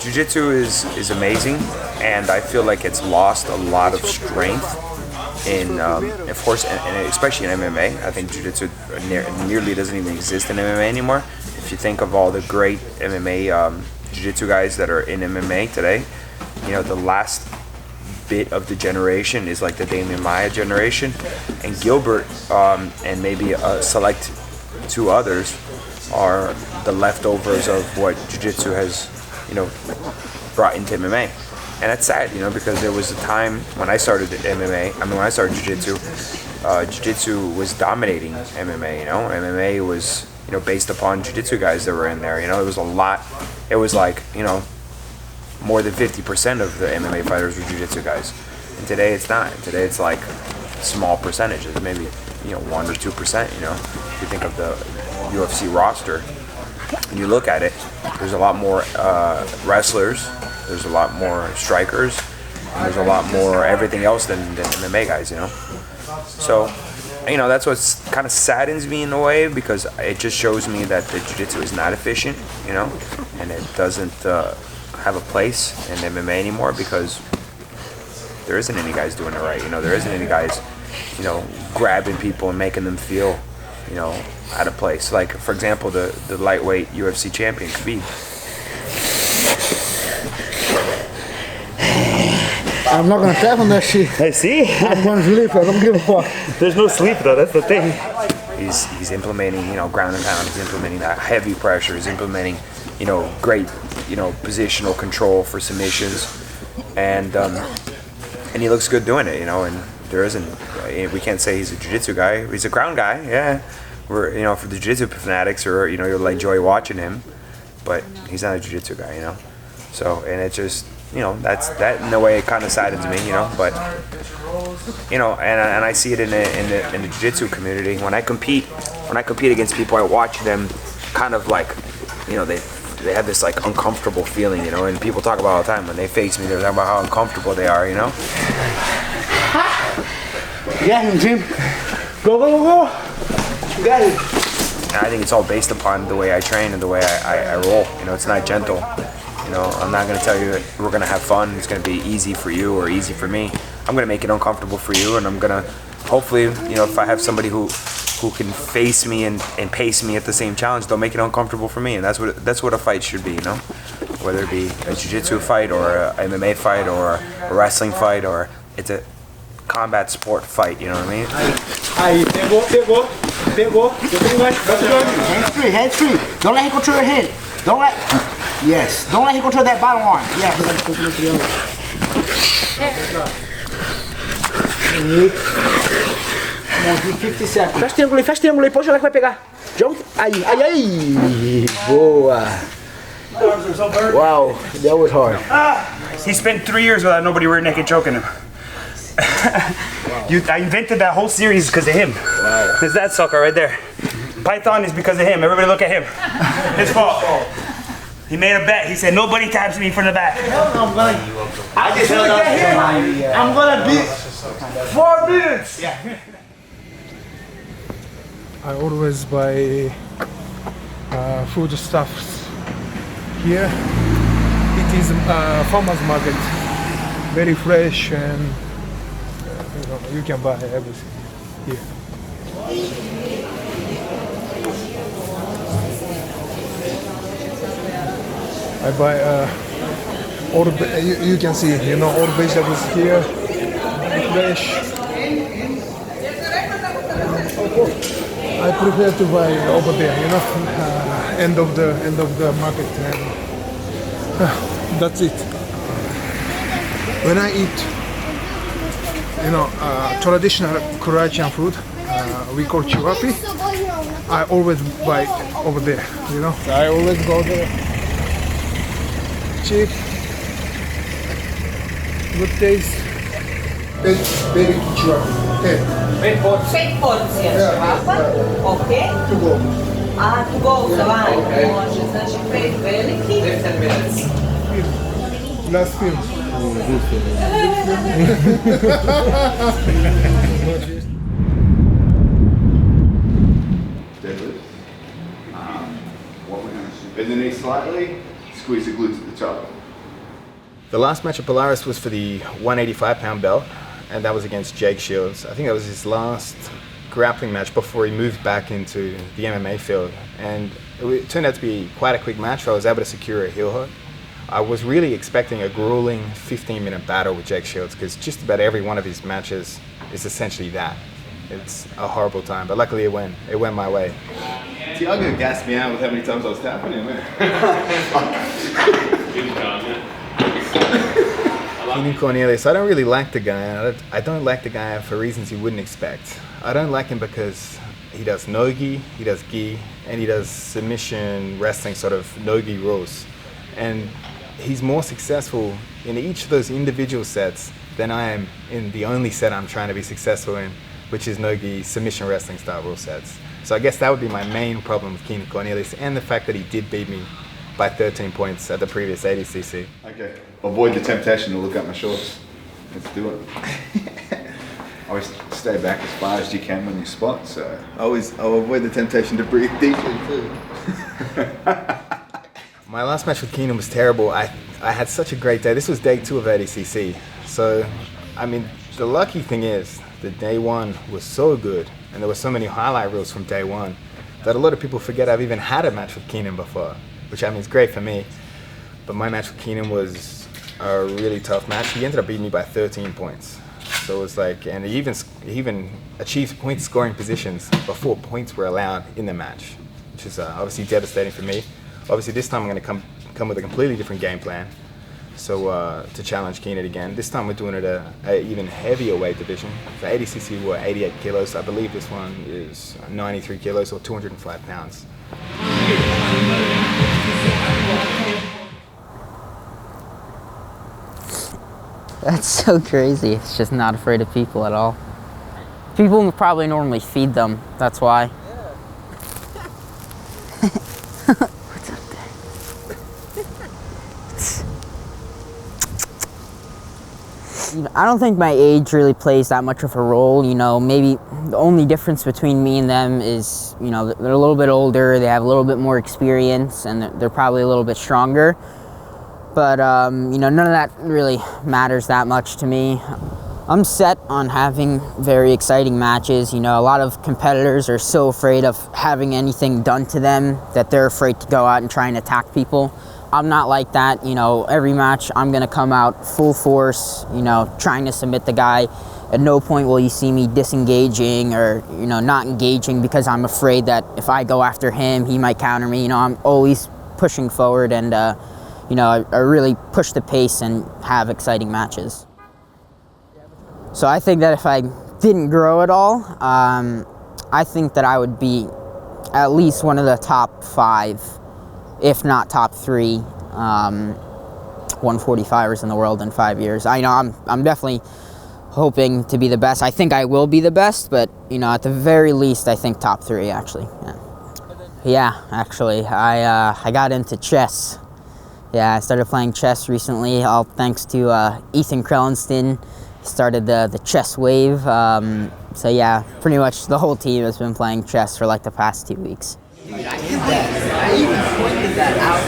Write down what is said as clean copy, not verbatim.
Jiu-Jitsu is amazing, and I feel like it's lost a lot of strength in, of course, and especially in MMA. I think Jiu-Jitsu nearly doesn't even exist in MMA anymore. If you think of all the great MMA Jiu-Jitsu guys that are in MMA today, you know, the last bit of the generation is like the Damian Maia generation, and Gilbert and maybe a select two others are the leftovers of what Jiu-Jitsu has, you know, brought into MMA. And that's sad, you know, because there was a time when I started MMA, when I started Jiu-Jitsu, Jiu-Jitsu was dominating MMA, you know. MMA was, you know, based upon Jiu-Jitsu guys that were in there, you know. It was a lot, it was like, you know, more than 50% of the MMA fighters were Jiu-Jitsu guys. And today it's not. Today it's like small percentages, maybe, you know, 1 or 2%, you know. If you think of the UFC roster, and you look at it, there's a lot more wrestlers, there's a lot more strikers, and there's a lot more everything else than MMA guys, you know. So, you know, that's what kind of saddens me in a way, because it just shows me that the Jiu-Jitsu is not efficient, you know, and it doesn't have a place in MMA anymore, because there isn't any guys doing it right, you know. There isn't any guys, you know, grabbing people and making them feel, you know, out of place. Like, for example, the lightweight UFC champion, Khabib. I'm not gonna tap on that shit. I see. I'm gonna sleep. I don't give a fuck. There's no sleep though. That's the thing. He's implementing, you know, ground and pound. He's implementing that heavy pressure. He's implementing, you know, great, you know, positional control for submissions, and he looks good doing it, you know. And there isn't, we can't say he's a jiu-jitsu guy. He's a ground guy, yeah. We're, you know, for the jiu-jitsu fanatics, or, you know, you'll enjoy watching him, but he's not a jiu-jitsu guy, you know. So, and it just, you know, that in a way it kind of saddens me, you know. But, you know, and I see it in the jiu-jitsu community. When I compete against people, I watch them kind of like, you know, they have this like uncomfortable feeling, you know. And people talk about all the time when they face me, they're talking about how uncomfortable they are, you know. Yeah, Jim. Go. You got it. And I think it's all based upon the way I train and the way I roll. You know, it's not gentle. You know, I'm not going to tell you that we're going to have fun. It's going to be easy for you or easy for me. I'm going to make it uncomfortable for you, and I'm going to, hopefully, you know, if I have somebody who can face me and pace me at the same challenge, they'll make it uncomfortable for me. And that's what a fight should be, you know? Whether it be a jiu-jitsu fight or a MMA fight or a wrestling fight, or it's a combat sport fight, you know what I mean? Pegou. Hands free. Don't let him control your head. Don't let him control that bottom arm. Yeah. 50 seconds. Fecha triângulo aí, pode jogar que vai pegar. Jones, aí. Boa. Wow, that was hard. He spent 3 years without nobody rear naked choking him. I invented that whole series because of him. Wow. There's that sucker right there. Python is because of him. Everybody look at him. His fault. He made a bet. He said, nobody taps me from the back. I just held up to him. I'm gonna beat 4 minutes. Yeah. I always buy food stuffs here. It is a farmer's market, very fresh, and you know, you can buy everything here. I buy all you can see, you know, all vegetables here, fresh. I prefer to buy over there, you know, end of the market, and that's it. When I eat, you know, traditional Croatian food, we call churapi, I always buy over there, you know. So I always go there. Cheap, good taste. Very churapi. Okay. 8 porcija čevapa, ok. To go. A to go može, znači 5 veliki. Last film. Deadlift. What we're going to bend the knee slightly, squeeze the glutes at the top. The last match of Polaris was for the 185-pound belt, and that was against Jake Shields. I think that was his last grappling match before he moved back into the MMA field. And it turned out to be quite a quick match. I was able to secure a heel hook. I was really expecting a grueling 15-minute battle with Jake Shields, because just about every one of his matches is essentially that. It's a horrible time, but luckily it went my way. Tiago gassed me out with how many times I was tapping him, man. Keenan Cornelius, I don't really like the guy. I don't like the guy for reasons you wouldn't expect. I don't like him because he does no-gi, he does gi, and he does submission wrestling, sort of no-gi rules. And he's more successful in each of those individual sets than I am in the only set I'm trying to be successful in, which is no-gi submission wrestling style rule sets. So I guess that would be my main problem with Keenan Cornelius, and the fact that he did beat me by 13 points at the previous 80cc. Okay, avoid the temptation to look at my shorts. Let's do it. Always stay back as far as you can when you spot, so. I'll avoid the temptation to breathe deeply too. My last match with Keenan was terrible. I had such a great day. This was day 2 of 80cc. So, I mean, the lucky thing is that day 1 was so good, and there were so many highlight reels from day 1, that a lot of people forget I've even had a match with Keenan before, which I mean is great for me. But my match with Keenan was a really tough match. He ended up beating me by 13 points. So it was like, and he even achieved point scoring positions before points were allowed in the match, which is obviously devastating for me. Obviously this time I'm going to come with a completely different game plan. So to challenge Keenan again. This time we're doing it at an even heavier weight division. For 80cc we're 88 kilos. I believe this one is 93 kilos or 205 pounds. That's so crazy. It's just not afraid of people at all. People probably normally feed them, that's why. What's up there? I don't think my age really plays that much of a role. You know, maybe the only difference between me and them is, you know, they're a little bit older, they have a little bit more experience, and they're probably a little bit stronger. But, you know, none of that really matters that much to me. I'm set on having very exciting matches. You know, a lot of competitors are so afraid of having anything done to them that they're afraid to go out and try and attack people. I'm not like that. You know, every match I'm going to come out full force, you know, trying to submit the guy. At no point will you see me disengaging or, you know, not engaging because I'm afraid that if I go after him, he might counter me. You know, I'm always pushing forward and, you know, I really push the pace and have exciting matches. So I think that if I didn't grow at all, I think that I would be at least one of the top 5, if not top 3, 145ers in the world in 5 years. I know I'm definitely hoping to be the best. I think I will be the best, but, you know, at the very least, I think top 3, actually. Yeah, actually, I got into chess. Yeah, I started playing chess recently, all thanks to Ethan Krellenston. Started the chess wave. So yeah, pretty much the whole team has been playing chess for like the past 2 weeks. I even pointed that out.